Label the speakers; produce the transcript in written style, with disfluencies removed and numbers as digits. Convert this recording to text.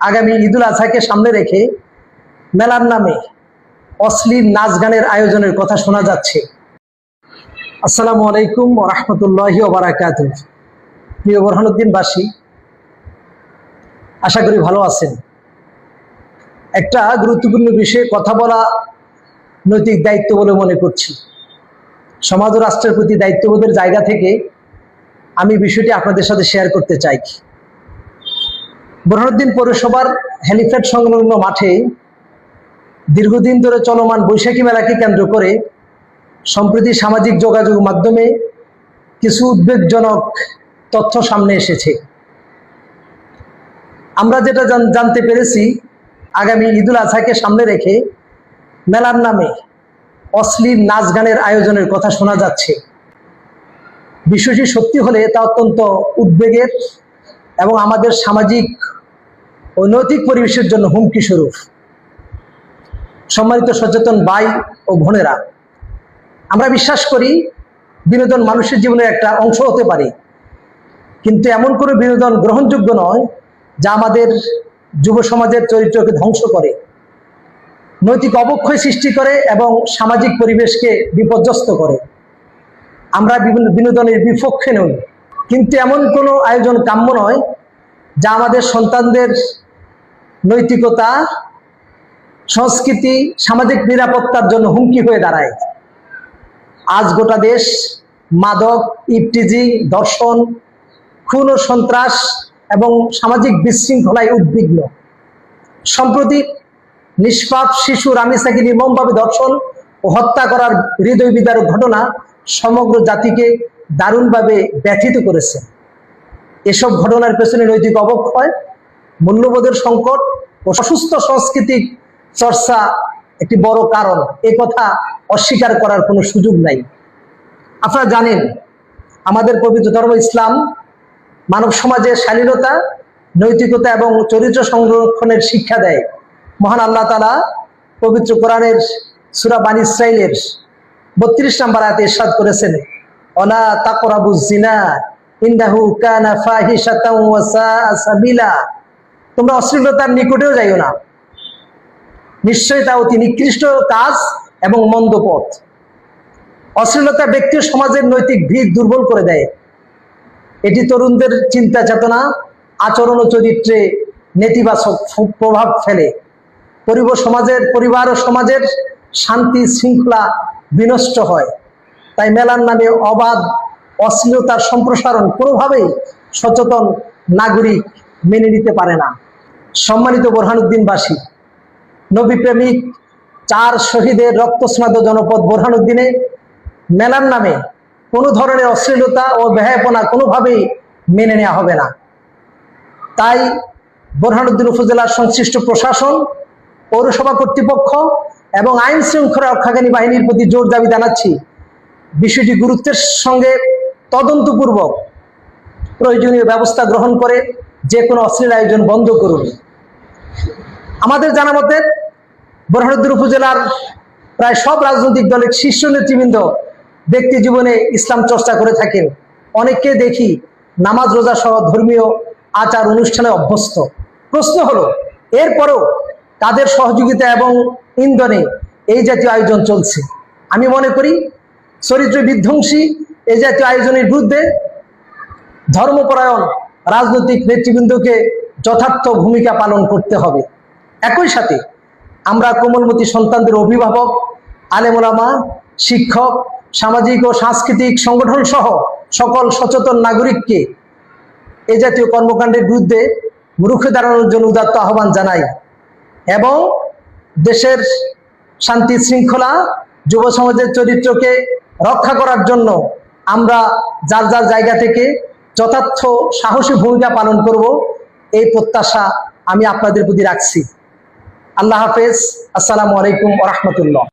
Speaker 1: আগামী ঈদুল আজহাকে সামনে রেখে মেলার নামে অশ্লীল নাচ গানের আয়োজনের কথা শোনা যাচ্ছে। আসসালামু আলাইকুম ওয়া রাহমাতুল্লাহি ওয়া বারাকাতুহু। প্রিয় বোরহানউদ্দিনবাসী, আশা করি ভালো আছেন। একটা গুরুত্বপূর্ণ বিষয়ে কথা বলা নৈতিক দায়িত্ব বলে মনে করছি। সমাজ ও রাষ্ট্রের প্রতি দায়িত্ববোধের জায়গা থেকে আমি বিষয়টি আপনাদের সাথে শেয়ার করতে চাই। বোরহানউদ্দিন পৌরসভার হেলিপ্যাড সংলগ্ন মাঠে দীর্ঘদিন ধরে চলমান বৈশাখী মেলাকে কেন্দ্র করে সম্প্রতি সামাজিক যোগাযোগ মাধ্যমে কিছু উদ্বেগজনক তথ্য সামনে এসেছে। আমরা যেটা জানতে পেরেছি, আগামী ঈদুল আজহাকে সামনে রেখে মেলার নামে অশ্লীল নাচ গানের আয়োজনের কথা শোনা যাচ্ছে। বিষয়টি সত্যি হলে তা অত্যন্ত উদ্বেগের এবং আমাদের সামাজিক ও নৈতিক পরিবেশের জন্য হুমকি স্বরূপ। সম্মানিত সচেতন ভাই ও বোনেরা, আমরা বিশ্বাস করি বিনোদন মানুষের জীবনের একটা অংশ হতে পারে, কিন্তু এমন কোনো বিনোদন গ্রহণযোগ্য নয় যা আমাদের যুব সমাজের চরিত্রকে ধ্বংস করে, নৈতিক অবক্ষয় সৃষ্টি করে এবং সামাজিক পরিবেশকে বিপর্যস্ত করে। আমরা বিনোদনের বিপক্ষে নই, কিন্তু এমন কোনো আয়োজন কাম্য নয় যা আমাদের সন্তানদের নৈতিকতা, সংস্কৃতি, সামাজিক নিরাপত্তার জন্য হুমকি হয়ে দাঁড়ায়। আজ গোটা দেশ মাদক, ইফটিজিং, ধর্ষণ, খুন ও সন্ত্রাস এবং সামাজিক বিশৃঙ্খলায় উদ্বিগ্ন। সম্প্রতি নিষ্পাপ শিশু রামিসাকে নির্মমভাবে ধর্ষণ ও হত্যা করার হৃদয় বিদারক ঘটনা সমগ্র জাতিকে দারুণভাবে ব্যথিত করেছে। এসব ঘটনার পেছনে নৈতিক অবক্ষয়, মূল্যবোধের সংকট ও অসুস্থ সাংস্কৃতিক চর্চা একটি বড় কারণ। এ কথা অস্বীকার করার কোনো সুযোগ নাই। আপনারা জানেন, আমাদের পবিত্র ধর্ম ইসলাম মানব সমাজে শালীনতা, নৈতিকতা এবং চরিত্র সংরক্ষণের শিক্ষা দেয়। মহান আল্লাহ তাআলা পবিত্র কোরআনের সূরা বানী ইসরাঈলের 32 নম্বর আয়াতে ইরশাদ করেছেন, ওয়ালা তাকরাবুজ জিনা ইন্নাহু কানা ফাহিশাতাও ওয়া সাআ সাবিলা। তোমরা অশ্লীলতার নিকটেও যাইও না, নিশ্চয়ই তা অতি নিকৃষ্ট কাজ এবং মন্দ পথ। অশ্লীলতা ব্যক্তি ও সমাজের নৈতিক ভিত দুর্বল করে দেয়। এটি তরুণদের চিন্তা চেতনা, আচরণ ও চরিত্রে নেতিবাচক প্রভাব ফেলে। পরিবার ও সমাজের শান্তি শৃঙ্খলা বিনষ্ট হয়। তাই মেলার নামে অবাধ অশ্লীলতার সম্প্রসারণ কোনোভাবেই সচেতন নাগরিক মেনে নিতে পারে না। সম্মানিত বোরহানউদ্দিনবাসী, নবী প্রেমিক 4 শহীদের রক্তস্নাত জনপদ বোরহানউদ্দিনে মেলার নামে কোনো ধরনের অশ্লীলতা ও বেহায়াপনা কোনোভাবেই মেনে নেওয়া হবে না। তাই বোরহানউদ্দিন উপজেলার সংশ্লিষ্ট প্রশাসন, পৌরসভা কর্তৃপক্ষ এবং আইন শৃঙ্খলা রক্ষাকারী বাহিনীর প্রতি জোর দাবি জানাচ্ছি, বিষয়টি গুরুত্বের সঙ্গে তদন্তপূর্বক প্রয়োজনীয় ব্যবস্থা গ্রহণ করে যে কোনো অশ্লীল আয়োজন বন্ধ করুন। আমাদের জানা মতে বোরহানউদ্দিন উপজেলার প্রায় সব রাজনৈতিক দলের শীর্ষ নেতৃবৃন্দ ব্যক্তি জীবনে ইসলাম চর্চা করে থাকেন। অনেককে দেখি নামাজ রোজা সহ ধর্মীয় আচার অনুষ্ঠানে অভ্যস্ত। প্রশ্ন হলো, এরপরও তাদের সহযোগিতা এবং ইন্ধনে এই জাতীয় আয়োজন চলছে। আমি মনে করি চরিত্র বিধ্বংসী এই জাতীয় আয়োজনের বিরুদ্ধে ধর্মপরায়ণ রাজনৈতিক নেতৃবৃন্দকে যথার্থ ভূমিকা পালন করতে হবে। একই সাথে আমরা কোমলমতি সন্তানদের অভিভাবক, আলেম ওলামা, শিক্ষক, সামাজিক ও সাংস্কৃতিক সংগঠন সহ সকল সচেতন নাগরিককে এ জাতীয় কর্মকাণ্ডের বিরুদ্ধে রুখে দাঁড়ানোর জন্য উদাত্ত আহ্বান জানাই এবং দেশের শান্তি শৃঙ্খলা, যুব সমাজের চরিত্রকে রক্ষা করার জন্য আমরা যার যার জায়গা থেকে যথার্থ সাহসী ভূমিকা পালন করব, এই প্রত্যাশা আমি আপনাদের প্রতি রাখছি। আল্লাহ হাফেজ। আসসালামু আলাইকুম ওয়া রাহমাতুল্লাহ।